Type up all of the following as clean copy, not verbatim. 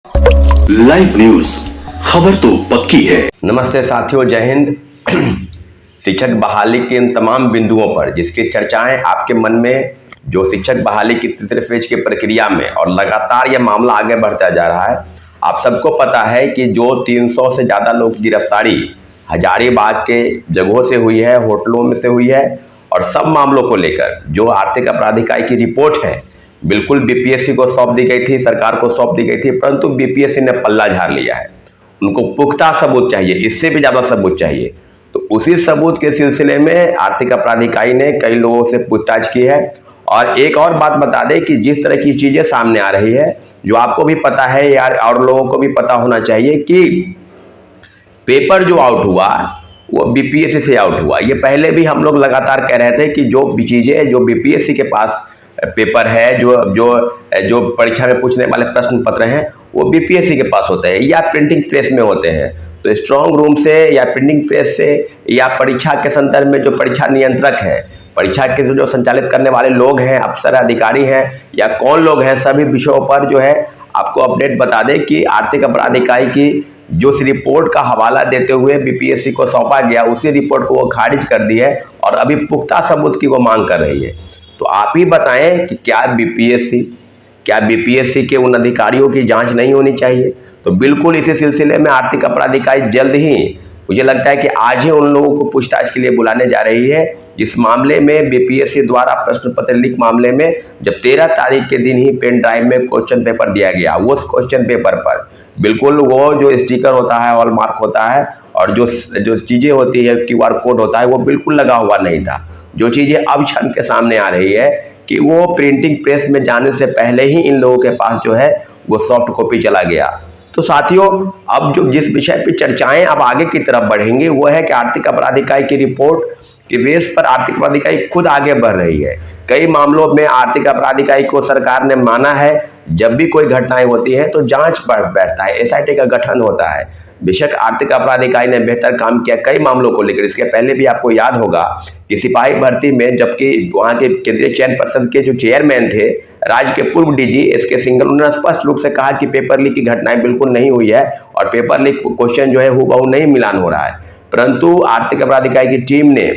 Live news, खबर तो पक्की है। नमस्ते साथियों, जय हिंद। शिक्षक बहाली के इन तमाम बिंदुओं पर जिसकी चर्चाएं आपके मन में, जो शिक्षक बहाली की तीसरे फेज की प्रक्रिया में और लगातार यह मामला आगे बढ़ता जा रहा है। आप सबको पता है कि जो 300 से ज़्यादा लोग की गिरफ्तारी हजारीबाग के जगहों से हुई है, होटलों में से हुई है, और सब मामलों को लेकर जो आर्थिक अपराध इकाई की रिपोर्ट है बिल्कुल बीपीएससी को सौंप दी गई थी, सरकार को सौंप दी गई थी, परंतु बीपीएससी ने पल्ला झाड़ लिया है। उनको पुख्ता सबूत चाहिए, इससे भी ज़्यादा सबूत चाहिए। तो उसी सबूत के सिलसिले में आर्थिक अपराध इकाई ने कई लोगों से पूछताछ की है। और एक और बात बता दें कि जिस तरह की चीज़ें सामने आ रही है, जो आपको भी पता है यार और लोगों को भी पता होना चाहिए कि पेपर जो आउट हुआ वो बीपीएससी से आउट हुआ। ये पहले भी हम लोग लगातार कह रहे थे कि जो चीज़ें जो बीपीएससी के पास पेपर है, जो जो जो परीक्षा में पूछने वाले प्रश्न पत्र हैं, वो बीपीएससी के पास होते हैं या प्रिंटिंग प्रेस में होते हैं। तो स्ट्रांग रूम से या प्रिंटिंग प्रेस से या परीक्षा के संदर्भ में जो परीक्षा नियंत्रक है, परीक्षा के जो संचालित करने वाले लोग हैं, अफसर अधिकारी हैं या कौन लोग हैं, सभी विषयों पर जो है आपको अपडेट बता दें कि आर्थिक अपराध इकाई की जो इस रिपोर्ट का हवाला देते हुए बीपीएससी को सौंपा गया, उसी रिपोर्ट को वो खारिज कर दी है और अभी पुख्ता सबूत की वो मांग कर रही है। तो आप ही बताएं कि क्या बीपीएससी के उन अधिकारियों की जांच नहीं होनी चाहिए? तो बिल्कुल इसी सिलसिले में आर्थिक अपराध इकाई जल्द ही, मुझे लगता है कि आज ही उन लोगों को पूछताछ के लिए बुलाने जा रही है जिस मामले में बीपीएससी द्वारा प्रश्न पत्र लीक मामले में जब 13 तारीख के दिन ही पेन ड्राइव में क्वेश्चन पेपर दिया गया, उस क्वेश्चन पेपर पर बिल्कुल वो जो स्टिकर होता है, हॉलमार्क होता है और जो चीज़ें होती है, क्यूआर कोड होता है, वो बिल्कुल लगा हुआ नहीं था। जो चीज़ें अब छन के सामने आ रही है कि वो प्रिंटिंग प्रेस में जाने से पहले ही इन लोगों के पास जो है वो सॉफ्ट कॉपी चला गया। तो साथियों, अब जो जिस विषय पे चर्चाएं अब आगे की तरफ बढ़ेंगी वो है कि आर्थिक अपराध इकाई की रिपोर्ट के बेस पर आर्थिक अपराध इकाई खुद आगे बढ़ रही है। कई मामलों में आर्थिक अपराध इकाई को सरकार ने माना है, जब भी कोई घटनाएं होती है तो जांच पर बैठता है, एसआईटी का गठन होता है। बेशक आर्थिक अपराध इकाई ने बेहतर काम किया कई मामलों को लेकर। इसके पहले भी आपको याद होगा कि सिपाही भर्ती में जबकि वहाँ के केंद्रीय चयन पर्षद के जो चेयरमैन थे, राज्य के पूर्व डीजी एसके सिंघल, उन्होंने स्पष्ट रूप से कहा कि पेपर लीक की घटनाएं बिल्कुल नहीं हुई है और पेपर लीक क्वेश्चन जो है हूबहू नहीं मिलान हो रहा है। परंतु आर्थिक अपराध इकाई की टीम ने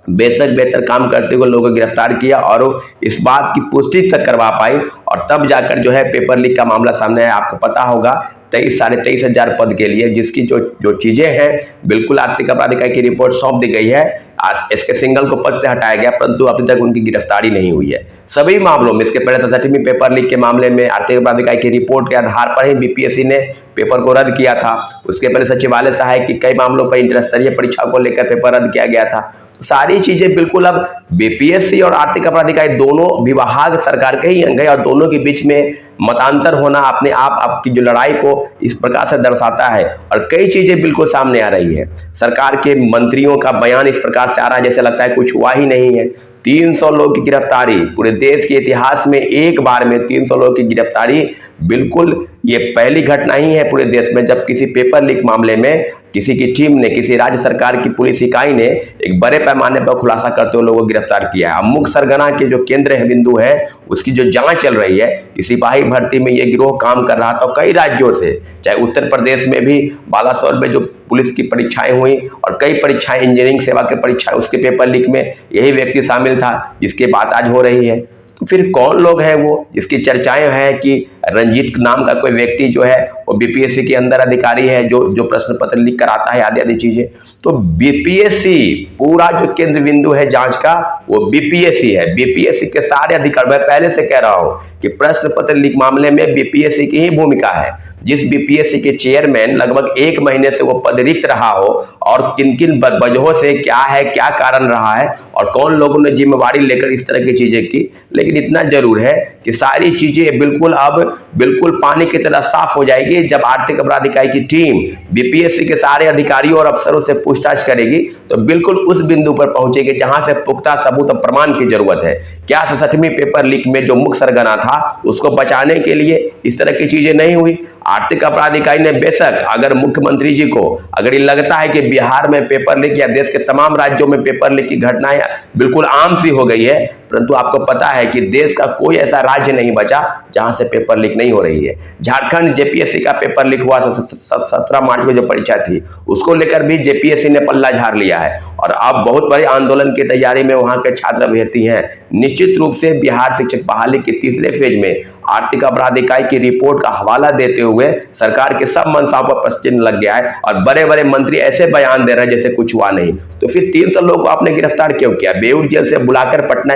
बेशक बेहतर काम करते हुए लोगों को गिरफ्तार किया और इस बात की पुष्टि तक करवा पाई और तब जाकर जो है पेपर लीक का मामला सामने आया। आपको पता होगा 23,500 पद के लिए जिसकी जो चीजें हैं बिल्कुल आर्थिक अपराध इकाई की रिपोर्ट सौंप दी गई है। आज एसके सिंघल को पद से हटाया गया, परंतु अभी तक उनकी गिरफ्तारी नहीं हुई है। सभी मामलों में, इसके पहले 67वीं पेपर लीक के मामले में आर्थिक अपराध इकाई की रिपोर्ट के आधार पर ही बीपीएससी ने पेपर को रद्द किया था। उसके पहले सचिवालय सहायक की कई मामलों पर इंटर स्तरीय परीक्षा को लेकर पेपर रद्द किया गया था। तो सारी चीजें बिल्कुल अब बीपीएससी और आर्थिक अपराध इकाई दोनों विभाग सरकार के ही अंग है और दोनों के बीच में मतांतर होना अपने आप आपकी जो लड़ाई को इस प्रकार से दर्शाता है। और कई चीजें बिल्कुल सामने आ रही है। सरकार के मंत्रियों का बयान इस प्रकार से आ रहा है जैसे लगता है कुछ हुआ ही नहीं है। 300 लोगों की गिरफ्तारी, पूरे देश के इतिहास में एक बार में 300 लोगों की गिरफ्तारी, बिल्कुल ये पहली घटना ही है पूरे देश में जब किसी पेपर लीक मामले में किसी की टीम ने, किसी राज्य सरकार की पुलिस इकाई ने एक बड़े पैमाने पर खुलासा करते हुए लोगों को गिरफ्तार किया है। मुख्य सरगना के जो केंद्र है, बिंदु है, उसकी जो जांच चल रही है, सिपाही भर्ती में ये गिरोह काम कर रहा था कई राज्यों से, चाहे उत्तर प्रदेश में भी बालासोर में जो पुलिस की परीक्षाएं हुई और कई परीक्षाएं, इंजीनियरिंग सेवा की परीक्षाएं, उसके पेपर लीक में यही व्यक्ति शामिल था जिसकी बात आज हो रही है। तो फिर कौन लोग हैं वो जिसकी चर्चाएं हैं कि रंजीत नाम का कोई व्यक्ति जो है वो बीपीएससी के अंदर अधिकारी है जो प्रश्न पत्र लीक कराता है, आदि आदि चीजें। तो बीपीएससी पूरा जो केंद्र बिंदु है जांच का वो बीपीएससी है। बीपीएससी के सारे अधिकारी, मैं पहले से कह रहा हूं कि प्रश्न पत्र लीक मामले में बीपीएससी की ही भूमिका है। जिस बीपीएससी के चेयरमैन लगभग 1 महीने से वो पद रिक्त रहा हो और किन किन वजहों से, क्या है, क्या कारण रहा है और कौन लोगों ने जिम्मेवारी लेकर इस तरह की चीजें की। लेकिन इतना जरूर है कि सारी चीजें बिल्कुल अब बिल्कुल पानी की तरह साफ हो जाएगी जब आर्थिक अपराध इकाई की टीम बीपीएससी के सारे अधिकारियों और अफसरों से पूछताछ करेगी तो बिल्कुल उस बिंदु पर पहुंचेगी जहां से पुख्ता सबूत और प्रमाण की जरूरत है। क्या 67वीं पेपर लीक में जो मुख्य सरगना था उसको बचाने के लिए इस तरह की चीजें नहीं हुई? आर्थिक अपराध इकाई ने बेशक अगर मुख्यमंत्री जी को अगर ये लगता है कि बिहार में पेपर लीक या देश के तमाम राज्यों में पेपर लीक की घटनाएं बिल्कुल आम सी हो गई है, परंतु आपको पता है कि देश का कोई ऐसा राज्य नहीं बचा जहां से पेपर लीक नहीं हो रही है। झारखंड जेपीएससी का पेपर लीक हुआ 17 मार्च को जो परीक्षा थी, उसको लेकर भी जेपीएससी ने पल्ला झाड़ लिया है और अब बहुत बड़े आंदोलन की तैयारी में वहां के छात्र अभ्यर्थी हैं। निश्चित रूप से बिहार शिक्षक बहाली के तीसरे फेज में आर्थिक अपराध इकाई की रिपोर्ट का हवाला देते हुए सरकार के सब मंशाओं पर प्रश्न चिन्ह लग गया है और बड़े बड़े मंत्री ऐसे बयान दे रहे हैं जैसे कुछ हुआ नहीं। तो फिर 300 लोगों को आपने गिरफ्तार क्यों किया? बेऊर जेल से बुलाकर पटना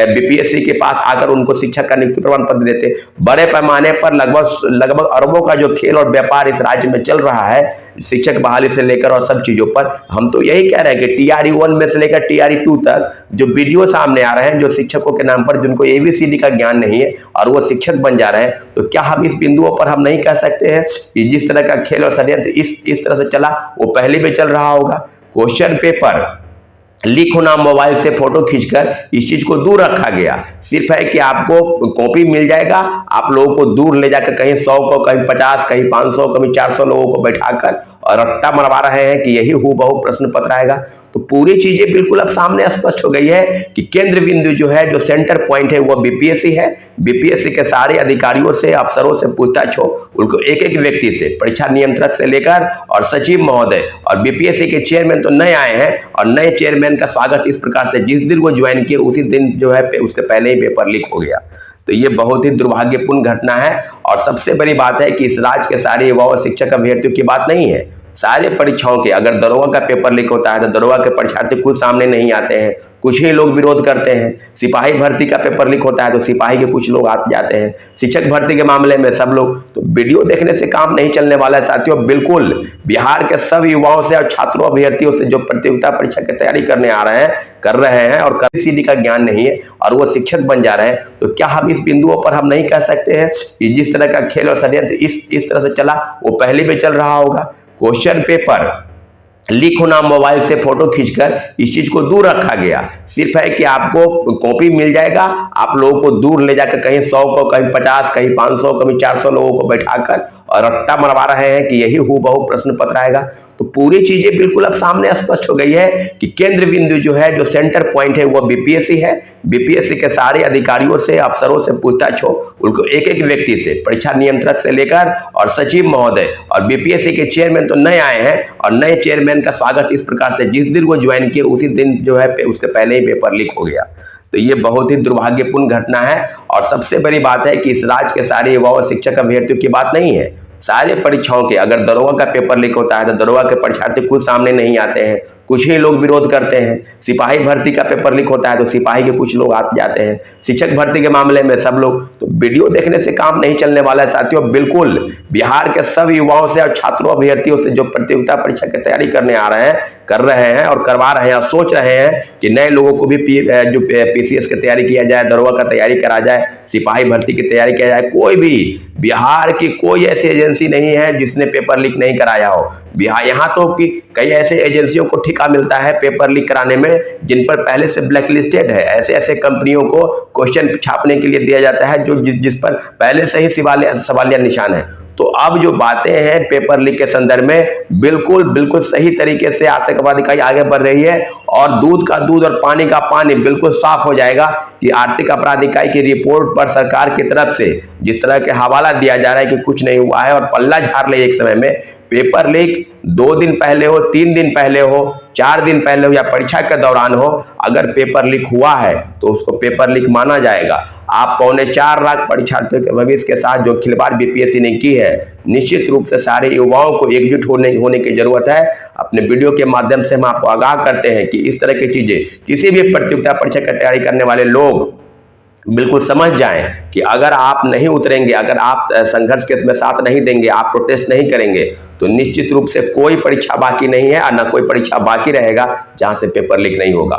बीपीएससी के पास आकर उनको शिक्षक का नियुक्ति प्रमाण पत्र देते। बड़े पैमाने पर लगभग अरबों का जो खेल और व्यापार इस राज्य में चल रहा है शिक्षक बहाली से लेकर और सब चीजों पर, हम तो यही कह रहे हैं कि टीआरई 1 में से लेकर टीआरई 2 तक जो वीडियो सामने आ रहे हैं, जो शिक्षकों के नाम पर जिनको एबीसीडी का ज्ञान नहीं है और वो शिक्षक बन जा रहे हैं, तो क्या हम इस बिंदुओं पर हम नहीं कह सकते हैं कि जिस तरह का खेल और षड्यंत्र इस तरह से चला वो पहले भी चल रहा होगा? क्वेश्चन पेपर लीक होना, मोबाइल से फोटो खींचकर इस चीज को दूर रखा गया। सिर्फ है कि आपको कॉपी मिल जाएगा, आप लोगों को दूर ले जाकर कहीं 100 को, कहीं 50, कहीं 500, कहीं 400 लोगों को बैठाकर और रट्टा मरवा रहे हैं कि यही हूबहू प्रश्न पत्र आएगा। तो पूरी चीजें बिल्कुल अब सामने स्पष्ट हो गई है कि केंद्र बिंदु जो है, जो सेंटर पॉइंट है, वो बीपीएससी है। बीपीएससी के सारे अधिकारियों से, अफसरों से पूछताछ हो, उनको एक एक व्यक्ति से, परीक्षा नियंत्रक से लेकर और सचिव महोदय और बीपीएससी के चेयरमैन तो नए आए हैं और नए चेयरमैन का स्वागत इस प्रकार से जिस दिन वो ज्वाइन किए उसी दिन जो है उसके पहले ही पेपर लीक हो गया। तो ये बहुत ही दुर्भाग्यपूर्ण घटना है और सबसे बड़ी बात है कि इस राज्य के सारे युवा और शिक्षक अभ्यर्थियों की बात नहीं है। सारे परीक्षाओं के, अगर दरोगा का पेपर लीक होता है तो दरोगा के परीक्षार्थी खुद सामने नहीं आते हैं, कुछ ही लोग विरोध करते हैं। सिपाही भर्ती का पेपर लीक होता है तो सिपाही के कुछ लोग आते जाते हैं। शिक्षक भर्ती के मामले में सब लोग, तो वीडियो देखने से काम नहीं चलने वाला है साथियों। बिल्कुल बिहार के सब युवाओं से और छात्रों अभ्यर्थियों से जो प्रतियोगिता परीक्षा की तैयारी करने आ रहे हैं, कर रहे हैं और एबीसीडी का ज्ञान नहीं है और वो शिक्षक बन जा रहे हैं, तो क्या हम इस बिंदुओं पर हम नहीं कह सकते हैं कि जिस तरह का खेल और षड्यंत्र इस तरह से चला वो पहले भी चल रहा होगा? क्वेश्चन पेपर लीक होना, मोबाइल से फोटो खींचकर इस चीज को दूर रखा गया। सिर्फ है कि आपको कॉपी मिल जाएगा, आप लोगों को दूर ले जाकर कहीं 100 को, कहीं 50, कहीं 500, कहीं 400 लोगों को बैठाकर और रट्टा मरवा रहे हैं कि यही हूबहू प्रश्न पत्र आएगा। तो पूरी चीजें बिल्कुल अब सामने स्पष्ट हो गई है कि केंद्र बिंदु जो है, जो सेंटर पॉइंट है, वो बीपीएससी है। बीपीएससी के सारे अधिकारियों से, अफसरों से पूछताछ हो, उनको एक एक व्यक्ति से, परीक्षा नियंत्रक से लेकर और सचिव महोदय और बीपीएससी के चेयरमैन तो नए आए हैं और नए चेयरमैन का स्वागत इस प्रकार से जिस दिन वो ज्वाइन किए उसी दिन जो है उसके पहले ही पेपर लीक हो गया। तो ये बहुत ही दुर्भाग्यपूर्ण घटना है और सबसे बड़ी बात है कि इस राज्य के सारे युवा और शिक्षक अभ्यर्थियों की बात नहीं है। सारे परीक्षाओं के, अगर दरोगा का पेपर लीक होता है तो दरोगा के परीक्षार्थी खुद सामने नहीं आते हैं, कुछ ही लोग विरोध करते हैं। सिपाही भर्ती का पेपर लीक होता है तो सिपाही के कुछ लोग आते जाते हैं। शिक्षक भर्ती के मामले में सब लोग, तो वीडियो देखने से काम नहीं चलने वाला है साथियों। बिल्कुल बिहार के सब युवाओं से और छात्रों अभ्यर्थियों से जो प्रतियोगिता परीक्षा की तैयारी करने आ रहे हैं, कर रहे हैं और करवा रहे हैं और सोच रहे हैं कि नए लोगों को भी जो पीसीएस की तैयारी किया जाए, दरोगा का तैयारी करा जाए, सिपाही भर्ती की तैयारी किया जाए। कोई भी बिहार की कोई ऐसी एजेंसी नहीं है जिसने पेपर लीक नहीं कराया हो। बिहार यहाँ तो कि कई ऐसे एजेंसियों को ठेका मिलता है पेपर लीक कराने में जिन पर पहले से ब्लैक लिस्टेड है। ऐसे ऐसे कंपनियों को क्वेश्चन छापने के लिए दिया जाता है जो जिस पर पहले से ही सवालिया निशान है। तो अब जो बातें हैं पेपर लीक के संदर्भ में, बिल्कुल सही तरीके से आतंकवाद इकाई आगे बढ़ रही है और दूध का दूध और पानी का पानी बिल्कुल साफ हो जाएगा कि आर्थिक अपराध इकाई की रिपोर्ट पर सरकार की तरफ से जिस तरह के हवाला दिया जा रहा है कि कुछ नहीं हुआ है और पल्ला झाड़ ले एक समय में। पेपर लीक 2 दिन पहले हो, 3 दिन पहले हो, 4 दिन पहले हो या परीक्षा के दौरान हो, अगर पेपर लीक हुआ है तो उसको पेपर लीक माना जाएगा। आप 4.25 लाख परीक्षार्थियों के भविष्य के साथ जो खिलवाड़ बीपीएससी ने की है, निश्चित रूप से सारे युवाओं को एकजुट होने की जरूरत है। अपने वीडियो के माध्यम से हम आपको आगाह करते हैं कि इस तरह की चीजें किसी भी प्रतियोगिता परीक्षा की तैयारी करने वाले लोग बिल्कुल समझ जाएं कि अगर आप नहीं उतरेंगे, अगर आप संघर्ष के में साथ नहीं देंगे, आप प्रोटेस्ट नहीं करेंगे, तो निश्चित रूप से कोई परीक्षा बाकी नहीं है और ना कोई परीक्षा बाकी रहेगा जहां से पेपर लीक नहीं होगा।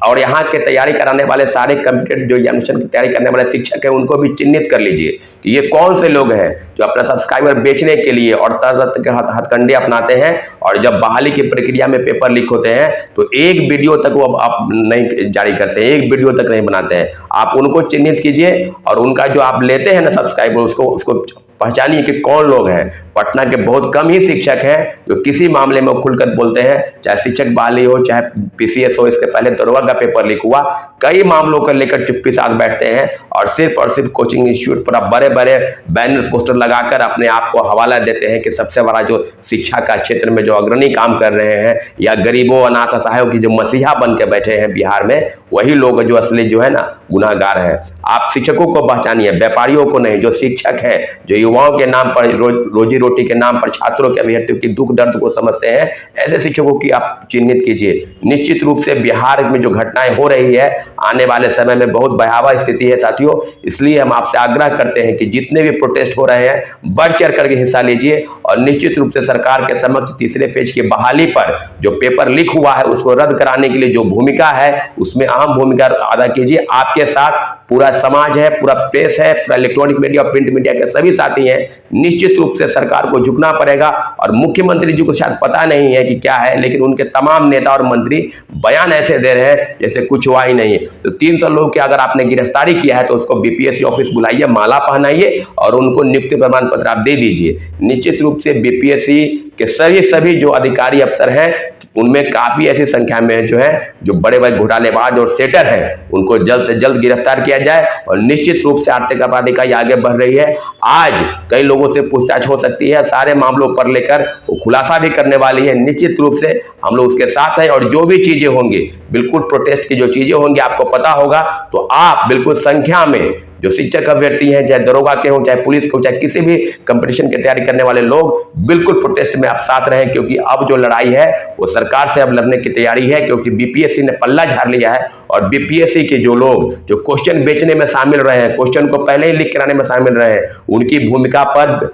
और यहाँ के तैयारी कराने वाले सारे कम्पिटेटिव जो एग्जामिनेशन की तैयारी करने वाले शिक्षक हैं, उनको भी चिन्हित कर लीजिए कि ये कौन से लोग हैं जो अपना सब्सक्राइबर बेचने के लिए और तरह तरह के हथकंडे अपनाते हैं और जब बहाली की प्रक्रिया में पेपर लीक होते हैं तो एक वीडियो तक वो आप नहीं जारी करते हैं, एक वीडियो तक नहीं बनाते हैं। आप उनको चिन्हित कीजिए और उनका जो आप लेते हैं ना सब्सक्राइबर, उसको पहचानिए कि कौन लोग हैं। पटना के बहुत कम ही शिक्षक हैं जो किसी मामले में खुलकर बोलते हैं, चाहे शिक्षक बहाली हो, चाहे पीसीएस हो। इसके पहले दरोगा का पेपर लीक हुआ, कई मामलों को लेकर चुप्पी साथ बैठते हैं और सिर्फ कोचिंग इंस्टीट्यूट पर बड़े बड़े बैनर पोस्टर लगाकर अपने आप को हवाला देते हैं कि सबसे बड़ा जो शिक्षा का क्षेत्र में जो अग्रणी काम कर रहे हैं, या गरीबों अनाथ असहायों की जो मसीहा बन के बैठे हैं बिहार में, वही लोग जो असली जो है ना गुनाहगार हैं। आप शिक्षकों को पहचानिए, व्यापारियों को नहीं। जो शिक्षक हैं, जो युवाओं के नाम पर, रोजी रोटी के नाम पर छात्रों के अभ्यर्थियों की दुख दर्द को समझते हैं, ऐसे शिक्षकों की आप चिन्हित कीजिए। निश्चित रूप से बिहार में जो घटनाएं हो रही है, आने वाले समय में बहुत भयावह स्थिति है साथियों। इसलिए हम आपसे आग्रह करते हैं कि जितने भी प्रोटेस्ट हो रहे हैं, बढ़ चढ़ करके हिस्सा लीजिए और निश्चित रूप से सरकार के समक्ष तीसरे फेज की बहाली पर जो पेपर लीक हुआ है उसको रद्द कराने के लिए जो भूमिका है उसमें अहम भूमिका अदा कीजिए। आपके साथ पूरा समाज है, पूरा प्रेस है, पूरा इलेक्ट्रॉनिक मीडिया और प्रिंट मीडिया के सभी साथी हैं। निश्चित रूप से सरकार को झुकना पड़ेगा और मुख्यमंत्री जी को शायद पता नहीं है कि क्या है, लेकिन उनके तमाम नेता और मंत्री बयान ऐसे दे रहे हैं जैसे कुछ हुआ ही नहीं है। तो 300 लोग की अगर आपने गिरफ्तारी किया है तो उसको बीपीएससी ऑफिस बुलाइए, माला पहनाइए और उनको नियुक्ति प्रमाण पत्र आप दे दीजिए। निश्चित रूप से बीपीएससी के सभी जो अधिकारी अफसर हैं उनमें काफी ऐसी संख्या में जो है जो बड़े बड़े घोटालेबाज और सेटर हैं, उनको जल्द से जल्द गिरफ्तार किया जाए। और निश्चित रूप से आर्थिक अपराध इकाई आगे बढ़ रही है। आज कई लोगों से पूछताछ हो सकती है, सारे मामलों पर लेकर वो खुलासा भी करने वाली है। निश्चित रूप से हम लोग उसके साथ हैं और जो भी चीजें होंगी, बिल्कुल प्रोटेस्ट की जो चीजें होंगी आपको पता होगा, तो आप बिल्कुल संख्या में जो शिक्षक अभ्यर्थी हैं, चाहे दरोगा के हों, चाहे पुलिस के हों, चाहे किसी भी कंपटीशन की तैयारी करने वाले लोग, बिल्कुल प्रोटेस्ट में आप साथ रहें, क्योंकि अब जो लड़ाई है वो सरकार से अब लड़ने की तैयारी है। क्योंकि बीपीएससी ने पल्ला झाड़ लिया है और बीपीएससी के जो लोग जो क्वेश्चन बेचने में शामिल रहे हैं, क्वेश्चन को पहले ही लीक कराने में शामिल रहे हैं, उनकी भूमिका पर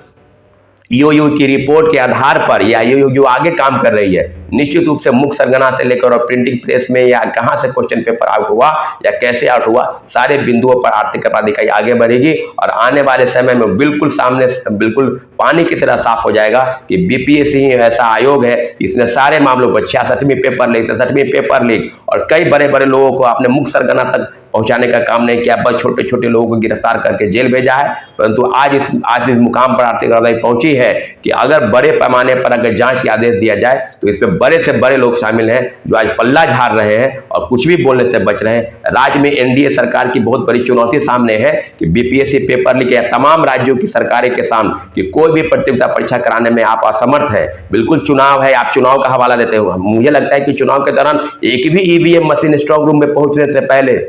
ईओयू की रिपोर्ट के आधार पर या ईओयू जो आगे काम कर रही है, निश्चित रूप से मुख्य सरगना से लेकर और प्रिंटिंग प्रेस में या कहां से क्वेश्चन पेपर आउट हुआ या कैसे आउट हुआ, सारे बिंदुओं पर आर्थिक अपराध इकाई आगे बढ़ेगी और आने वाले समय में बिल्कुल सामने बिल्कुल पानी की तरह साफ हो जाएगा कि बीपीएससी ही ऐसा आयोग है, इसने सारे मामलों पर 66वीं पेपर लीक, 67वीं पेपर लीक और कई बड़े बड़े लोगों को अपने मुख्य सरगना तक पहुंचाने का काम नहीं किया, बस छोटे छोटे लोगों को गिरफ्तार करके जेल भेजा है। परंतु आज इस मुकाम पर आर्थिक अपराध पहुंची है कि अगर बड़े पैमाने पर अगर जांच का आदेश दिया जाए तो इसमें बड़े से बड़े लोग शामिल हैं जो आज पल्ला झाड़ रहे हैं और कुछ भी बोलने से बच रहे हैं। राज्य में एनडीए सरकार की बहुत बड़ी चुनौती सामने है कि बीपीएससी पेपर लीक या तमाम राज्यों की सरकारें के सामने कि कोई भी प्रतियोगिता परीक्षा कराने में आप असमर्थ है। बिल्कुल चुनाव है, आप चुनाव का हवाला देते हो। मुझे लगता है कि चुनाव के दौरान एक भी ईवीएम मशीन स्ट्रांग रूम में पहुंचने से पहले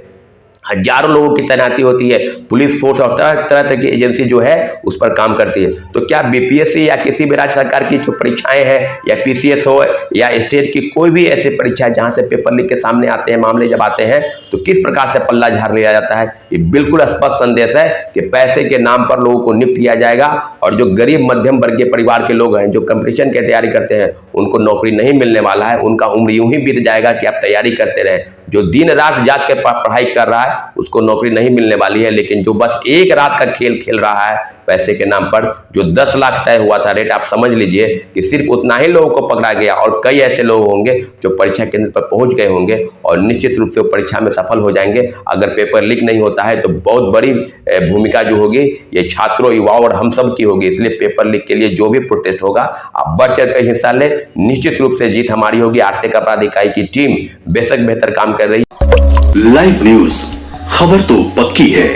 हजारों लोगों की तैनाती होती है, पुलिस फोर्स और तरह तरह की एजेंसी जो है उस पर काम करती है। तो क्या बीपीएससी या किसी भी राज्य सरकार की जो परीक्षाएं हैं या पीसीएस हो या स्टेट की कोई भी ऐसी परीक्षा जहां से पेपर लीक के सामने आते हैं, मामले जब आते हैं, तो किस प्रकार से पल्ला झाड़ लिया जाता है? ये बिल्कुल स्पष्ट संदेश है कि पैसे के नाम पर लोगों को नियुक्त किया जाएगा और जो गरीब मध्यम वर्गीय परिवार के लोग हैं जो कंपटीशन की तैयारी करते हैं उनको नौकरी नहीं मिलने वाला है। उनका उम्र यूं ही बीत जाएगा कि आप तैयारी करते रहें। जो दिन रात जाग के पढ़ाई कर रहा है उसको नौकरी नहीं मिलने वाली है, लेकिन जो बस एक रात का खेल खेल रहा है पैसे के नाम पर, जो 10 लाख तय हुआ था रेट, आप समझ लीजिए कि सिर्फ उतना ही लोगों को पकड़ा गया और कई ऐसे लोग होंगे जो परीक्षा केंद्र पर पहुंच गए होंगे और निश्चित रूप से वो परीक्षा में सफल हो जाएंगे। अगर पेपर लीक नहीं होता है तो बहुत बड़ी भूमिका जो होगी ये छात्रों, युवाओं और हम सब की होगी। इसलिए पेपर लीक के लिए जो भी प्रोटेस्ट होगा आप बढ़ चढ़ कर हिस्सा ले, निश्चित रूप से जीत हमारी होगी। आर्थिक अपराध इकाई की टीम बेशक बेहतर काम कर रही है। लाइव न्यूज, खबर तो पक्की है।